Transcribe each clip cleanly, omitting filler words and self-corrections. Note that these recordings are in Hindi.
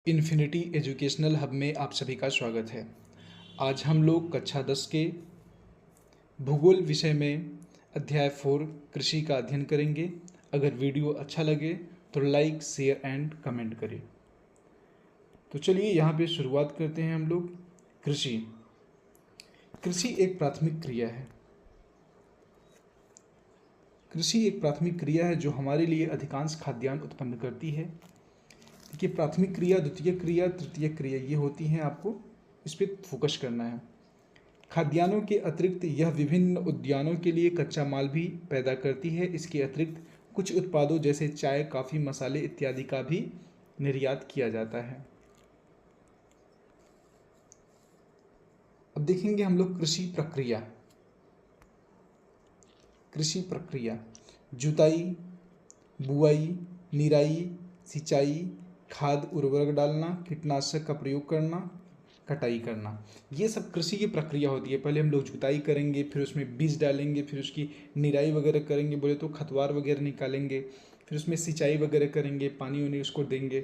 इन्फिनिटी एजुकेशनल हब में आप सभी का स्वागत है। आज हम लोग कक्षा 10 के भूगोल विषय में अध्याय 4 कृषि का अध्ययन करेंगे। अगर वीडियो अच्छा लगे तो लाइक, शेयर एंड कमेंट करें। तो चलिए यहाँ पे शुरुआत करते हैं हम लोग। कृषि कृषि एक प्राथमिक क्रिया है। कृषि एक प्राथमिक क्रिया है जो हमारे लिए अधिकांश खाद्यान्न उत्पन्न करती है। देखिए, प्राथमिक क्रिया, द्वितीय क्रिया, तृतीय क्रिया ये होती हैं, आपको इस पर फोकस करना है। खाद्यान्नों के अतिरिक्त यह विभिन्न उद्यानों के लिए कच्चा माल भी पैदा करती है। इसके अतिरिक्त कुछ उत्पादों जैसे चाय, कॉफ़ी, मसाले इत्यादि का भी निर्यात किया जाता है। अब देखेंगे हम लोग कृषि प्रक्रिया। कृषि प्रक्रिया: जुताई, बुआई, निराई, सिंचाई, खाद उर्वरक डालना, कीटनाशक का प्रयोग करना, कटाई करना, ये सब कृषि की प्रक्रिया होती है। पहले हम लोग जुताई करेंगे, फिर उसमें बीज डालेंगे, फिर उसकी निराई वगैरह करेंगे, बोले तो खतवार वगैरह निकालेंगे, फिर उसमें सिंचाई वगैरह करेंगे, पानी वानी उसको देंगे।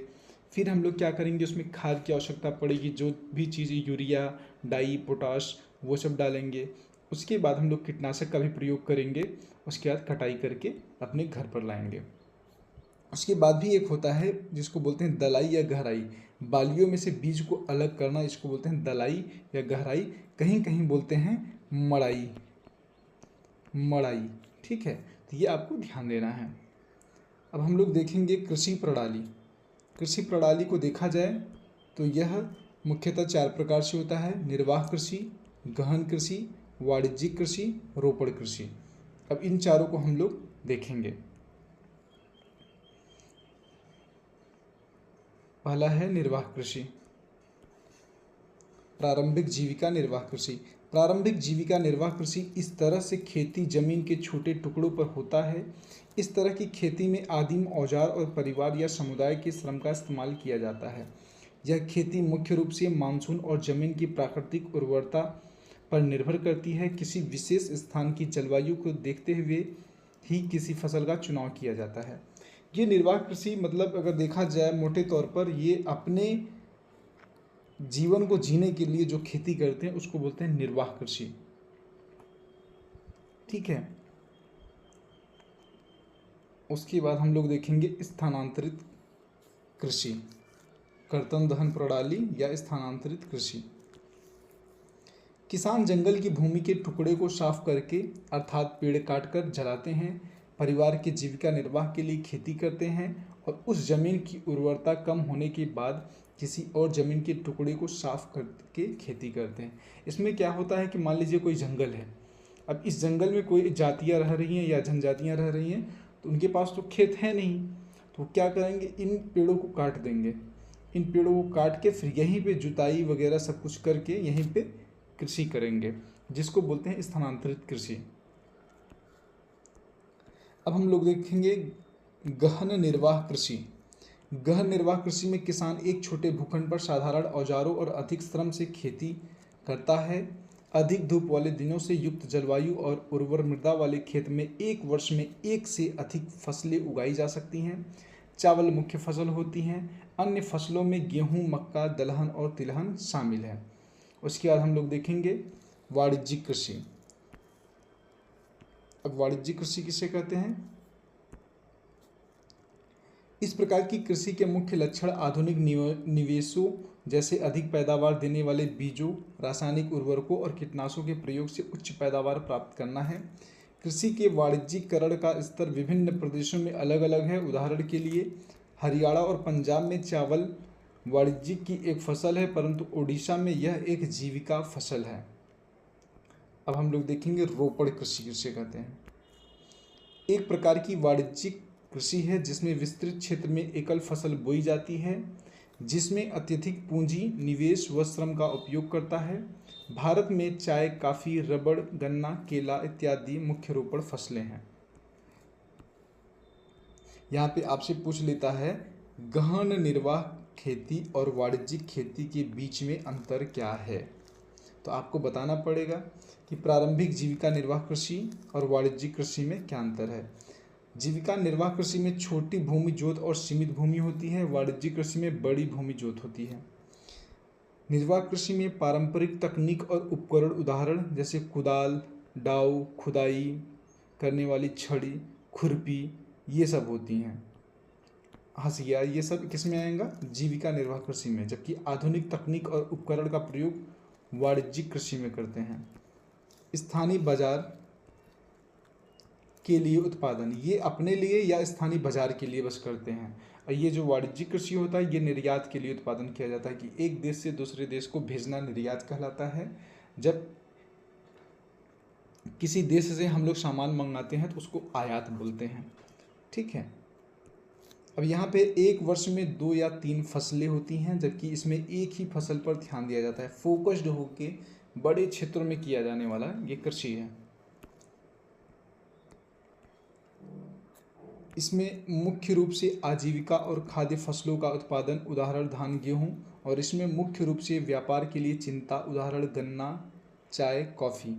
फिर हम लोग क्या करेंगे, उसमें खाद की आवश्यकता पड़ेगी, जो भी चीज़ यूरिया, डाई, पोटाश, वो सब डालेंगे। उसके बाद हम लोग कीटनाशक का भी प्रयोग करेंगे। उसके बाद कटाई करके अपने घर पर लाएंगे। उसके बाद भी एक होता है जिसको बोलते हैं दलाई या गहराई। बालियों में से बीज को अलग करना, इसको बोलते हैं दलाई या गहराई। कहीं कहीं बोलते हैं मड़ाई। मड़ाई, ठीक है, तो ये आपको ध्यान देना है। अब हम लोग देखेंगे कृषि प्रणाली। कृषि प्रणाली को देखा जाए तो यह मुख्यतः 4 प्रकार से होता है: निर्वाह कृषि, गहन कृषि, वाणिज्यिक कृषि, रोपड़ कृषि। अब इन चारों को हम लोग देखेंगे। पहला है निर्वाह कृषि। प्रारंभिक जीविका निर्वाह कृषि। प्रारंभिक जीविका निर्वाह कृषि इस तरह से खेती जमीन के छोटे टुकड़ों पर होता है। इस तरह की खेती में आदिम औजार और परिवार या समुदाय के श्रम का इस्तेमाल किया जाता है। यह खेती मुख्य रूप से मानसून और जमीन की प्राकृतिक उर्वरता पर निर्भर करती है। किसी विशेष स्थान की जलवायु को देखते हुए ही किसी फसल का चुनाव किया जाता है। ये निर्वाह कृषि मतलब अगर देखा जाए मोटे तौर पर, ये अपने जीवन को जीने के लिए जो खेती करते हैं उसको बोलते हैं निर्वाह कृषि, ठीक है। उसके बाद हम लोग देखेंगे स्थानांतरित कृषि, कर्तन दहन प्रणाली या स्थानांतरित कृषि। किसान जंगल की भूमि के टुकड़े को साफ करके अर्थात पेड़ काटकर जलाते हैं, परिवार की जीविका निर्वाह के लिए खेती करते हैं और उस जमीन की उर्वरता कम होने के बाद किसी और जमीन के टुकड़े को साफ करके खेती करते हैं। इसमें क्या होता है कि मान लीजिए कोई जंगल है, अब इस जंगल में कोई जातियाँ रह रही हैं या जनजातियाँ रह रही हैं, तो उनके पास तो खेत है नहीं, तो वो क्या करेंगे, इन पेड़ों को काट देंगे। इन पेड़ों को काट के फिर यहीं पे जुताई वगैरह सब कुछ करके यहीं पे कृषि करेंगे, जिसको बोलते हैं स्थानांतरित कृषि। अब हम लोग देखेंगे गहन निर्वाह कृषि। गहन निर्वाह कृषि में किसान एक छोटे भूखंड पर साधारण औजारों और अधिक श्रम से खेती करता है। अधिक धूप वाले दिनों से युक्त जलवायु और उर्वर मृदा वाले खेत में एक वर्ष में एक से अधिक फसलें उगाई जा सकती हैं। चावल मुख्य फसल होती हैं। अन्य फसलों में गेहूं, मक्का, दलहन और तिलहन शामिल है। उसके बाद हम लोग देखेंगे वाणिज्यिक कृषि। अब वाणिज्यिक कृषि किसे कहते हैं? इस प्रकार की कृषि के मुख्य लक्षण आधुनिक निवेशों जैसे अधिक पैदावार देने वाले बीजों, रासायनिक उर्वरकों और कीटनाशकों के प्रयोग से उच्च पैदावार प्राप्त करना है। कृषि के वाणिज्यिकरण का स्तर विभिन्न प्रदेशों में अलग अलग है। उदाहरण के लिए हरियाणा और पंजाब में चावल वाणिज्यिक की एक फसल है, परंतु ओडिशा में यह एक जीविका फसल है। अब हम लोग देखेंगे रोपड़ कृषि किसे कहते हैं। एक प्रकार की वाणिज्यिक कृषि है जिसमें विस्तृत क्षेत्र में एकल फसल बोई जाती है, जिसमें अत्यधिक पूंजी, निवेश व श्रम का उपयोग करता है। भारत में चाय, कॉफ़ी, रबड़, गन्ना, केला इत्यादि मुख्य रोपड़ फसलें हैं। यहाँ पे आपसे पूछ लेता है गहन निर्वाह खेती और वाणिज्यिक खेती के बीच में अंतर क्या है, तो आपको बताना पड़ेगा कि प्रारंभिक जीविका निर्वाह कृषि और वाणिज्यिक कृषि में क्या अंतर है। जीविका निर्वाह कृषि में छोटी भूमि जोत और सीमित भूमि होती है। वाणिज्यिक कृषि में बड़ी भूमि जोत होती है। निर्वाह कृषि में पारंपरिक तकनीक और उपकरण उदाहरण जैसे कुदाल, दाव, खुदाई करने वाली छड़ी, खुरपी, ये सब होती हैं। हंसिया, ये सब किस में आएगा? जीविका निर्वाह कृषि में। जबकि आधुनिक तकनीक और उपकरण का प्रयोग वाणिज्यिक कृषि में करते हैं। स्थानीय बाजार के लिए उत्पादन, ये अपने लिए या स्थानीय बाजार के लिए बस करते हैं। और ये जो वाणिज्यिक कृषि होता है, ये निर्यात के लिए उत्पादन किया जाता है कि एक देश से दूसरे देश को भेजना निर्यात कहलाता है। जब किसी देश से हम लोग सामान मंगाते हैं तो उसको आयात बोलते हैं। ठीक है। अब यहाँ पे एक वर्ष में 2 या 3 फसलें होती हैं, जबकि इसमें एक ही फसल पर ध्यान दिया जाता है। फोकस्ड होके बड़े क्षेत्रों में किया जाने वाला ये कृषि है। इसमें मुख्य रूप से आजीविका और खाद्य फसलों का उत्पादन, उदाहरण धान, गेहूं, और इसमें मुख्य रूप से व्यापार के लिए चिंता, उदाहरण गन्ना, चाय, कॉफ़ी।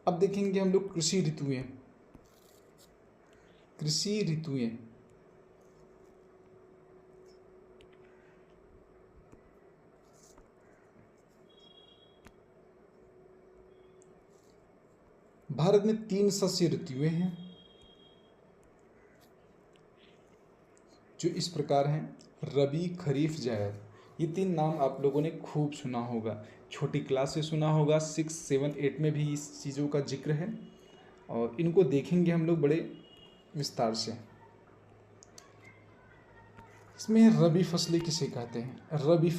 अब देखेंगे हम लोग कृषि ऋतुएं। कृषि ऋतुएं भारत में 3 शस्य ऋतुएं हैं जो इस प्रकार हैं: रबी, खरीफ, जायद। ये 3 नाम आप लोगों ने खूब सुना होगा, छोटी क्लास से सुना होगा। 6, 7, 8 में भी इस चीज़ों का जिक्र है और इनको देखेंगे हम लोग बड़े विस्तार से। इसमें रबी फसलें किसे कहते हैं? रबी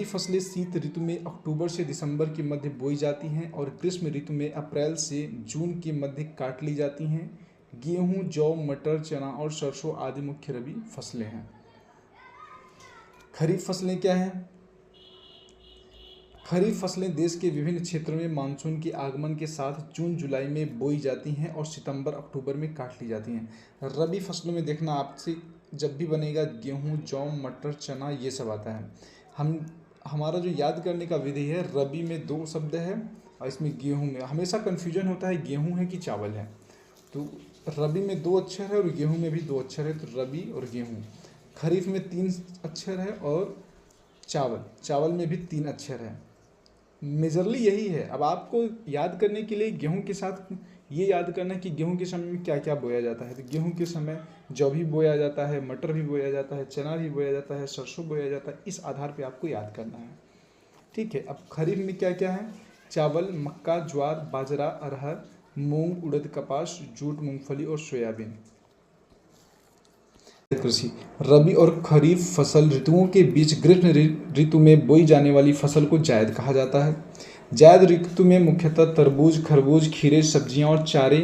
फसलें शीत ऋतु में अक्टूबर से दिसंबर के मध्य बोई जाती हैं और ग्रीष्म ऋतु में अप्रैल से जून के मध्य काट ली जाती हैं। गेहूं, जौ, मटर, चना और सरसों आदि मुख्य रबी फसलें हैं। खरीफ फसलें क्या हैं? खरीफ फसलें देश के विभिन्न क्षेत्रों में मानसून के आगमन के साथ जून जुलाई में बोई जाती हैं और सितंबर अक्टूबर में काट ली जाती हैं। रबी फसलों में देखना आपसे जब भी बनेगा गेहूं, जौ, मटर, चना, ये सब आता है। हमारा जो याद करने का विधि है, रबी में 2 शब्द है और इसमें गेहूं में हमेशा कन्फ्यूजन होता है, गेहूं है कि चावल है। तो रबी में 2 अक्षर है और गेहूं में भी 2 अक्षर है, तो रबी और गेहूं। खरीफ में 3 अक्षर है और चावल में भी 3 अक्षर है। मेजरली यही है। अब आपको याद करने के लिए गेहूं के साथ ये याद करना है कि गेहूं के समय में क्या क्या बोया जाता है। तो गेहूं के समय जौ भी बोया जाता है, मटर भी बोया जाता है, चना भी बोया जाता है, सरसों बोया जाता है। इस आधार पे आपको याद करना है। ठीक है। अब खरीफ में क्या क्या है? चावल, मक्का, ज्वार, बाजरा, अरहर, मूंग, उड़द, कपास, जूट, मूंगफली और सोयाबीन। कृषि रबी और खरीफ फसल ऋतुओं के बीच ग्रीष्म ऋतु में बोई जाने वाली फसल को जायद कहा जाता है। जायद ऋतु में मुख्यतः तरबूज, खरबूज, खीरे, सब्जियां और चारे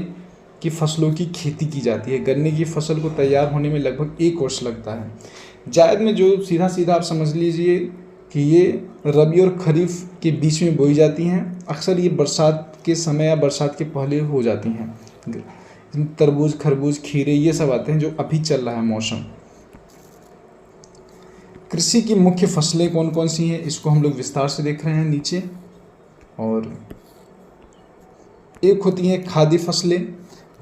की फसलों की खेती की जाती है। गन्ने की फसल को तैयार होने में लगभग 1 वर्ष लगता है। जायद में जो सीधा सीधा आप समझ लीजिए कि ये रबी और खरीफ के बीच में बोई जाती हैं। अक्सर ये बरसात के समय या बरसात के पहले हो जाती हैं। तरबूज, खरबूज, खीरे, ये सब आते हैं जो अभी चल रहा है मौसम। कृषि की मुख्य फसलें कौन कौन सी हैं, इसको हम लोग विस्तार से देख रहे हैं नीचे। और एक होती हैं खाद्य फसलें,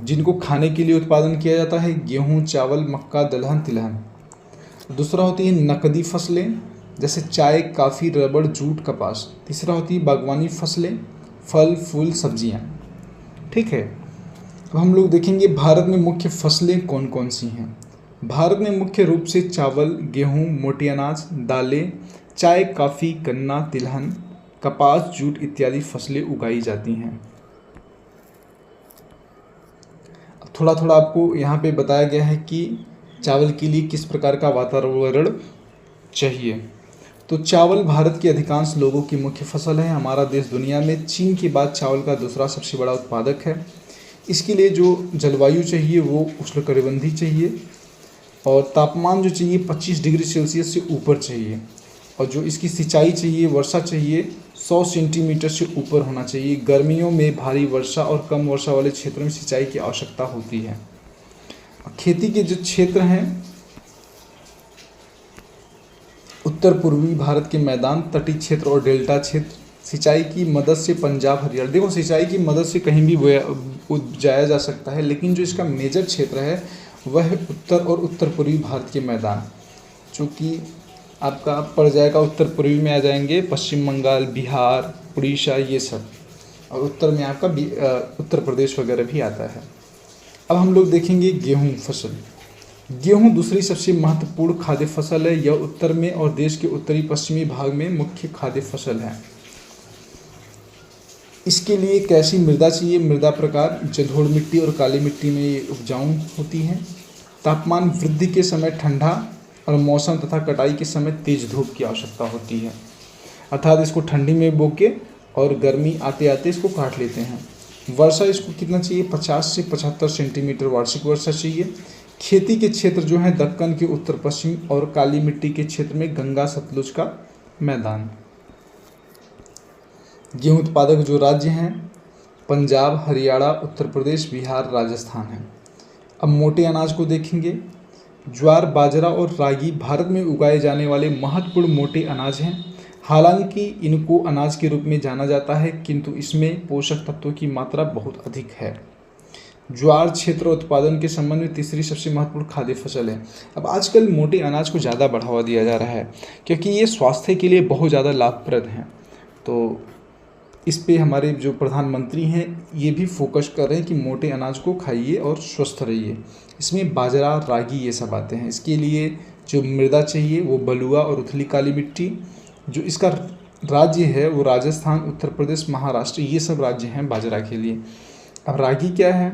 जिनको खाने के लिए उत्पादन किया जाता है, गेहूं, चावल, मक्का, दलहन, तिलहन। दूसरा होती है नकदी फसलें, जैसे चाय, कॉफ़ी, रबड़, जूट, कपास। तीसरा होती है बागवानी फसलें, फल, फूल, सब्जियां। ठीक है। अब हम लोग देखेंगे भारत में मुख्य फसलें कौन कौन सी हैं। भारत में मुख्य रूप से चावल, गेहूं, मोटे अनाज, दालें, चाय, कॉफ़ी, गन्ना, तिलहन, कपास, जूट इत्यादि फसलें उगाई जाती हैं। थोड़ा थोड़ा आपको यहाँ पे बताया गया है कि चावल के लिए किस प्रकार का वातावरण चाहिए। तो चावल भारत के अधिकांश लोगों की मुख्य फसल है। हमारा देश दुनिया में चीन के बाद चावल का दूसरा सबसे बड़ा उत्पादक है। इसके लिए जो जलवायु चाहिए वो उष्णकटिबंधीय चाहिए और तापमान जो चाहिए 25 डिग्री सेल्सियस से ऊपर चाहिए। और जो इसकी सिंचाई चाहिए, वर्षा चाहिए, 100 सेंटीमीटर से ऊपर होना चाहिए। गर्मियों में भारी वर्षा और कम वर्षा वाले क्षेत्रों में सिंचाई की आवश्यकता होती है। खेती के जो क्षेत्र हैं, उत्तर पूर्वी भारत के मैदान, तटीय क्षेत्र और डेल्टा क्षेत्र, सिंचाई की मदद से पंजाब हरियाणा, देखो सिंचाई की मदद से कहीं भी उपजाया जा सकता है, लेकिन जो इसका मेजर क्षेत्र है वह उत्तर और उत्तर पूर्वी भारत के मैदान, जो कि आपका पड़ जाएगा उत्तर पूर्वी में आ जाएंगे पश्चिम बंगाल, बिहार, उड़ीसा, ये सब, और उत्तर में आपका उत्तर प्रदेश वगैरह भी आता है। अब हम लोग देखेंगे गेहूँ फसल। गेहूँ दूसरी सबसे महत्वपूर्ण खाद्य फसल है। यह उत्तर में और देश के उत्तरी पश्चिमी भाग में मुख्य खाद्य फसल है। इसके लिए कैसी मृदा चाहिए? मृदा प्रकार जलोढ़ मिट्टी और काली मिट्टी में ये उपजाऊ होती है। तापमान वृद्धि के समय ठंडा और मौसम तथा कटाई के समय तेज धूप की आवश्यकता होती है, अर्थात इसको ठंडी में बो के और गर्मी आते आते इसको काट लेते हैं। वर्षा इसको कितना चाहिए? 50 से 75 सेंटीमीटर वार्षिक वर्षा चाहिए। खेती के क्षेत्र जो है दक्कन के उत्तर पश्चिम और काली मिट्टी के क्षेत्र में गंगा सतलुज का मैदान। गेहूं उत्पादक जो राज्य हैं पंजाब, हरियाणा, उत्तर प्रदेश, बिहार, राजस्थान है। अब मोटे अनाज को देखेंगे। ज्वार, बाजरा और रागी भारत में उगाए जाने वाले महत्वपूर्ण मोटे अनाज हैं। हालांकि इनको अनाज के रूप में जाना जाता है, किंतु इसमें पोषक तत्वों की मात्रा बहुत अधिक है। ज्वार क्षेत्र उत्पादन के संबंध में तीसरी सबसे महत्वपूर्ण खाद्य फसल है। अब आजकल मोटे अनाज को ज़्यादा बढ़ावा दिया जा रहा है, क्योंकि ये स्वास्थ्य के लिए बहुत ज़्यादा लाभप्रद हैं। तो इस पे हमारे जो प्रधानमंत्री हैं ये भी फोकस कर रहे हैं कि मोटे अनाज को खाइए और स्वस्थ रहिए। इसमें बाजरा, रागी ये सब आते हैं। इसके लिए जो मृदा चाहिए वो बलुआ और उथली काली मिट्टी। जो इसका राज्य है वो राजस्थान, उत्तर प्रदेश, महाराष्ट्र, ये सब राज्य हैं बाजरा के लिए। अब रागी क्या है?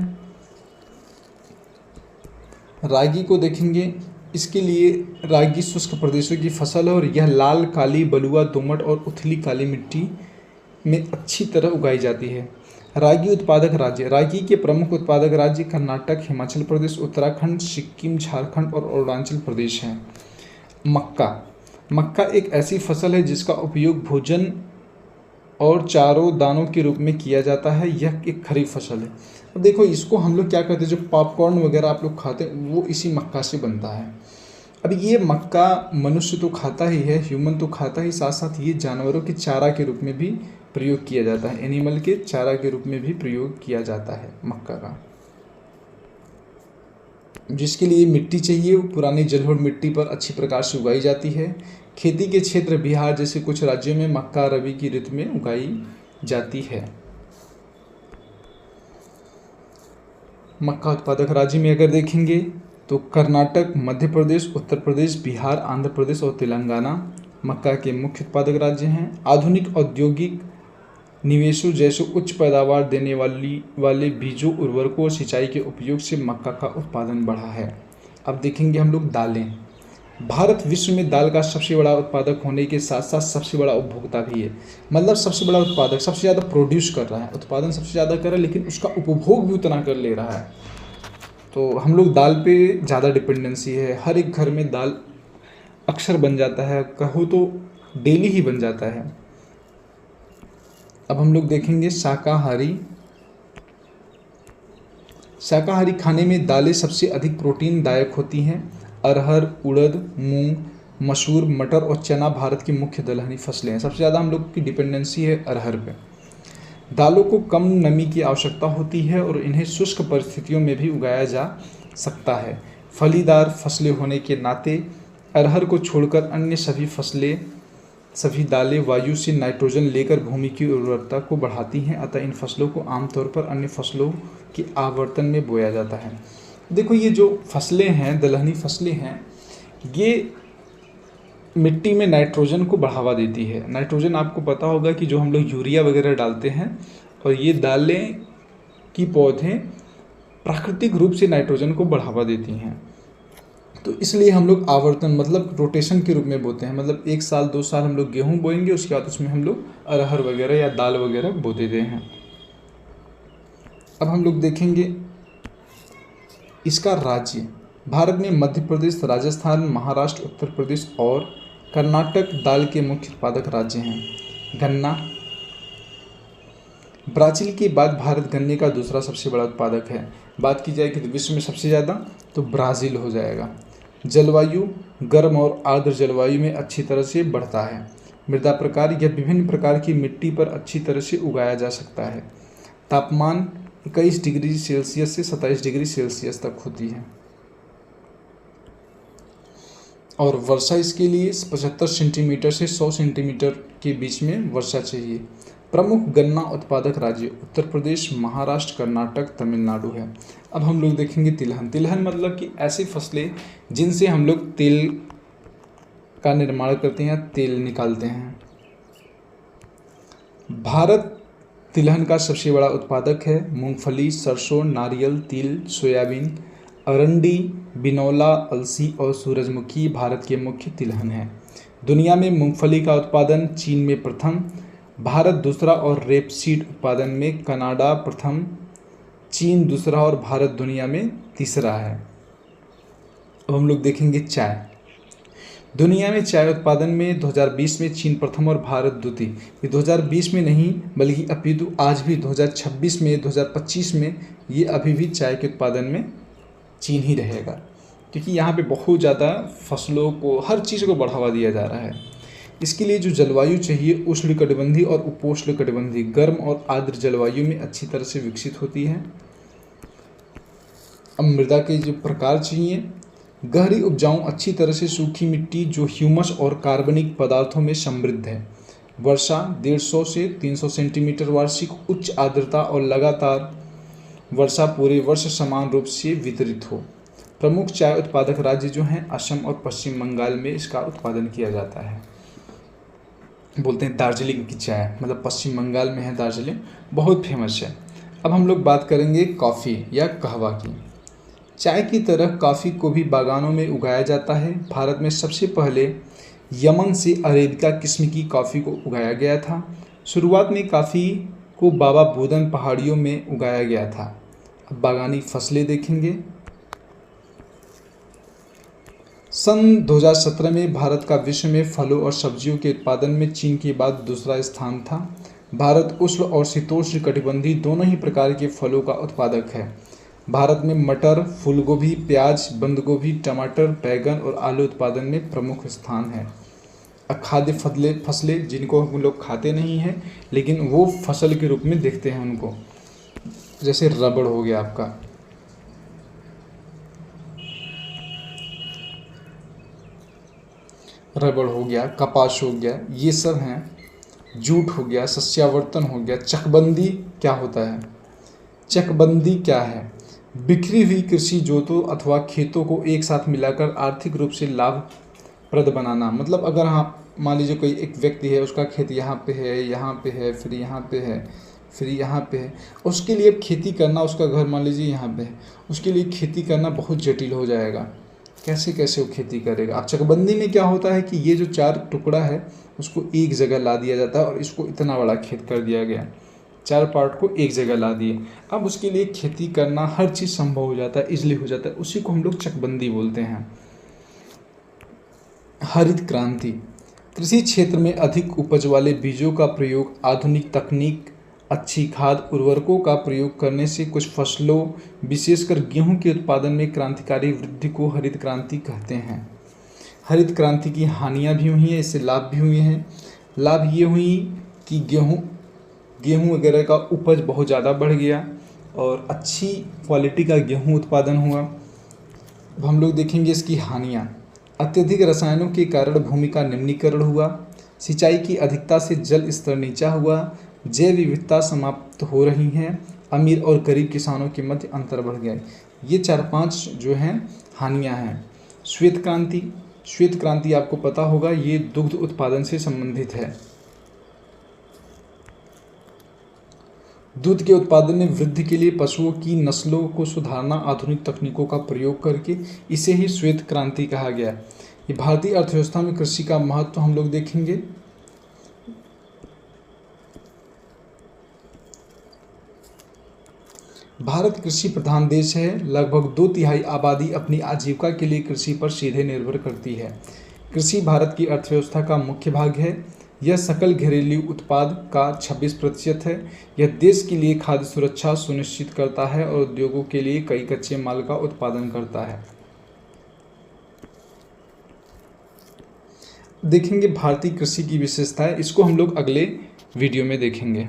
रागी को देखेंगे। इसके लिए रागी शुष्क प्रदेशों की फसल है और यह लाल, काली, बलुआ, दोमट और उथली काली मिट्टी में अच्छी तरह उगाई जाती है। रागी उत्पादक राज्य। रागी के प्रमुख उत्पादक राज्य कर्नाटक, हिमाचल प्रदेश, उत्तराखंड, सिक्किम, झारखंड और अरुणाचल प्रदेश हैं। मक्का। मक्का एक ऐसी फसल है जिसका उपयोग भोजन और चारों दानों के रूप में किया जाता है। यह एक खरीफ फसल है। अब देखो इसको हम लोग क्या करते हैं, जो पॉपकॉर्न वगैरह आप लोग खाते हैं वो इसी मक्का से बनता है। अब ये मक्का मनुष्य तो खाता ही है, ह्यूमन तो खाता ही, साथ साथ ये जानवरों के चारा के रूप में भी प्रयोग किया जाता है। एनिमल के चारा के रूप में भी प्रयोग किया जाता है मक्का का। जिसके लिए मिट्टी चाहिए वो पुरानी जलोढ़ मिट्टी पर अच्छी प्रकार से उगाई जाती है। खेती के क्षेत्र बिहार जैसे कुछ राज्यों में मक्का रबी की ऋतु में उगाई जाती है। मक्का उत्पादक राज्य में अगर देखेंगे तो कर्नाटक, मध्य प्रदेश, उत्तर प्रदेश, बिहार, आंध्र प्रदेश और तेलंगाना मक्का के मुख्य उत्पादक राज्य हैं। आधुनिक औद्योगिक निवेशों जैसे उच्च पैदावार देने वाले बीजों, उर्वरकों और सिंचाई के उपयोग से मक्का का उत्पादन बढ़ा है। अब देखेंगे हम लोग दालें। भारत विश्व में दाल का सबसे बड़ा उत्पादक होने के साथ साथ सबसे बड़ा उपभोक्ता भी है। मतलब सबसे बड़ा उत्पादक, सबसे ज़्यादा प्रोड्यूस कर रहा है, उत्पादन सबसे ज़्यादा कर रहा है, लेकिन उसका उपभोग भी उतना कर ले रहा है। तो हम लोग दाल पे ज़्यादा डिपेंडेंसी है। हर एक घर में दाल अक्सर बन जाता है, कहो तो डेली ही बन जाता है। अब हम लोग देखेंगे शाकाहारी। शाकाहारी खाने में दालें सबसे अधिक प्रोटीन दायक होती हैं। अरहर, उड़द, मूंग, मसूर, मटर और चना भारत की मुख्य दलहनी फसलें हैं। सबसे ज़्यादा हम लोग की डिपेंडेंसी है अरहर पे। दालों को कम नमी की आवश्यकता होती है और इन्हें शुष्क परिस्थितियों में भी उगाया जा सकता है। फलीदार फसलें होने के नाते अरहर को छोड़कर अन्य सभी दालें वायु से नाइट्रोजन लेकर भूमि की उर्वरता को बढ़ाती हैं। अतः इन फसलों को आमतौर पर अन्य फसलों के आवर्तन में बोया जाता है। देखो ये जो फसलें हैं, दलहनी फसलें हैं, ये मिट्टी में नाइट्रोजन को बढ़ावा देती है। नाइट्रोजन आपको पता होगा कि जो हम लोग यूरिया वगैरह डालते हैं, और ये दालें की पौधे प्राकृतिक रूप से नाइट्रोजन को बढ़ावा देती हैं। तो इसलिए हम लोग आवर्तन मतलब रोटेशन के रूप में बोते हैं। मतलब 1 साल 2 साल हम लोग गेहूँ बोएंगे, उसके बाद उसमें हम लोग अरहर वगैरह या दाल वगैरह बो देते हैं। अब हम लोग देखेंगे इसका राज्य। भारत में मध्य प्रदेश, राजस्थान, महाराष्ट्र, उत्तर प्रदेश और कर्नाटक दाल के मुख्य उत्पादक राज्य हैं। गन्ना। ब्राज़ील के बाद भारत गन्ने का दूसरा सबसे बड़ा उत्पादक है। बात की जाए कि विश्व में सबसे ज़्यादा तो ब्राज़ील हो जाएगा। जलवायु गर्म और आर्द्र जलवायु में अच्छी तरह से बढ़ता है। मृदा प्रकार, यह विभिन्न प्रकार की मिट्टी पर अच्छी तरह से उगाया जा सकता है। तापमान 21 डिग्री सेल्सियस से 27 डिग्री सेल्सियस तक होती है। और वर्षा इसके लिए 75 सेंटीमीटर से 100 सेंटीमीटर के बीच में वर्षा चाहिए। प्रमुख गन्ना उत्पादक राज्य उत्तर प्रदेश, महाराष्ट्र, कर्नाटक, तमिलनाडु है। अब हम लोग देखेंगे तिलहन। तिलहन मतलब कि ऐसी फसलें जिनसे हम लोग तेल का निर्माण करते हैं, तेल निकालते हैं। भारत तिलहन का सबसे बड़ा उत्पादक है। मूंगफली, सरसों, नारियल, तिल, सोयाबीन, अरंडी, बिनौला, अलसी और सूरजमुखी भारत के मुख्य तिलहन हैं। दुनिया में मूंगफली का उत्पादन चीन में प्रथम, भारत दूसरा और रेपसीड उत्पादन में कनाडा प्रथम, चीन दूसरा और भारत दुनिया में तीसरा है। अब हम लोग देखेंगे चाय। दुनिया में चाय उत्पादन में 2020 में चीन प्रथम और भारत द्वितीय। ये 2020 में नहीं बल्कि अपितु आज भी 2026 में, 2025 में ये अभी भी चाय के उत्पादन में चीन ही रहेगा, क्योंकि यहाँ पे बहुत ज़्यादा फसलों को, हर चीज़ को बढ़ावा दिया जा रहा है। इसके लिए जो जलवायु चाहिए उष्णकटिबंधीय और उपोष्णकटिबंधीय, गर्म और आर्द्र जलवायु में अच्छी तरह से विकसित होती है। अब मृदा के जो प्रकार चाहिए, गहरी उपजाऊ अच्छी तरह से सूखी मिट्टी जो ह्यूमस और कार्बनिक पदार्थों में समृद्ध है। वर्षा 150 से 300 सेंटीमीटर वार्षिक, उच्च आर्द्रता और लगातार वर्षा पूरे वर्ष समान रूप से वितरित हो। प्रमुख चाय उत्पादक राज्य जो हैं असम और पश्चिम बंगाल में इसका उत्पादन किया जाता है। बोलते हैं दार्जिलिंग की चाय, मतलब पश्चिम बंगाल में है दार्जिलिंग, बहुत फेमस है। अब हम लोग बात करेंगे कॉफ़ी या कहवा की। चाय की तरह कॉफ़ी को भी बागानों में उगाया जाता है। भारत में सबसे पहले यमन से अरेबिका किस्म की कॉफ़ी को उगाया गया था। शुरुआत में कॉफ़ी को बाबा बुदन पहाड़ियों में उगाया गया था। अब बागानी फसलें देखेंगे। सन 2017 में भारत का विश्व में फलों और सब्जियों के उत्पादन में चीन के बाद दूसरा स्थान था। भारत उष्ण और शीतोष्ण कटिबंधीय दोनों ही प्रकार के फलों का उत्पादक है। भारत में मटर, फूलगोभी, प्याज, बंद-गोभी, टमाटर, बैगन और आलू उत्पादन में प्रमुख स्थान है। खाद्य फसलें जिनको हम लोग खाते नहीं हैं लेकिन वो फसल के रूप में देखते हैं उनको, जैसे रबड़ हो गया आपका, रबड़ हो गया, कपास हो गया, ये सब हैं। जूट हो गया, सस्यावर्तन हो गया। चकबंदी क्या होता है? चकबंदी क्या है? बिखरी हुई कृषि जोतों अथवा खेतों को एक साथ मिलाकर आर्थिक रूप से लाभप्रद बनाना। मतलब अगर हाँ मान लीजिए कोई एक व्यक्ति है, उसका खेत यहाँ पे है, यहाँ पे है, फिर यहाँ पे है, फिर यहाँ पे है, उसके लिए खेती करना, उसका घर मान लीजिए यहाँ पे है, उसके लिए खेती करना बहुत जटिल हो जाएगा। कैसे कैसे वो खेती करेगा? अब चकबंदी में क्या होता है कि ये जो 4 टुकड़ा है उसको एक जगह ला दिया जाता है और इसको इतना बड़ा खेत कर दिया गया, 4 पार्ट को एक जगह ला दिए। अब उसके लिए खेती करना हर चीज़ संभव हो जाता है, इजली हो जाता है, उसी को हम लोग चकबंदी बोलते हैं। हरित क्रांति, कृषि क्षेत्र में अधिक उपज वाले बीजों का प्रयोग, आधुनिक तकनीक, अच्छी खाद, उर्वरकों का प्रयोग करने से कुछ फसलों विशेषकर गेहूं के उत्पादन में क्रांतिकारी वृद्धि को हरित क्रांति कहते हैं। हरित क्रांति की हानियां भी हुई हैं, इससे लाभ भी हुए हैं। लाभ ये हुई कि गेहूं वगैरह का उपज बहुत ज़्यादा बढ़ गया और अच्छी क्वालिटी का गेहूं उत्पादन हुआ। अब हम लोग देखेंगे इसकी हानियाँ। अत्यधिक रसायनों के कारण भूमि का निम्नीकरण हुआ, सिंचाई की अधिकता से जल स्तर नीचा हुआ, जैव विविधता समाप्त हो रही हैं, अमीर और गरीब किसानों के मध्य अंतर बढ़ गया। ये 4-5 जो हैं हानियाँ हैं। श्वेत क्रांति, श्वेत क्रांति आपको पता होगा ये दुग्ध उत्पादन से संबंधित है। दूध के उत्पादन में वृद्धि के लिए पशुओं की नस्लों को सुधारना, आधुनिक तकनीकों का प्रयोग करके, इसे ही श्वेत क्रांति कहा गया। ये भारतीय अर्थव्यवस्था में कृषि का महत्व हम लोग देखेंगे। भारत कृषि प्रधान देश है। लगभग 2/3 आबादी अपनी आजीविका के लिए कृषि पर सीधे निर्भर करती है। कृषि भारत की अर्थव्यवस्था का मुख्य भाग है। यह सकल घरेलू उत्पाद का 26% है। यह देश के लिए खाद्य सुरक्षा सुनिश्चित करता है और उद्योगों के लिए कई कच्चे माल का उत्पादन करता है। देखेंगे भारतीय कृषि की विशेषताएं, इसको हम लोग अगले वीडियो में देखेंगे।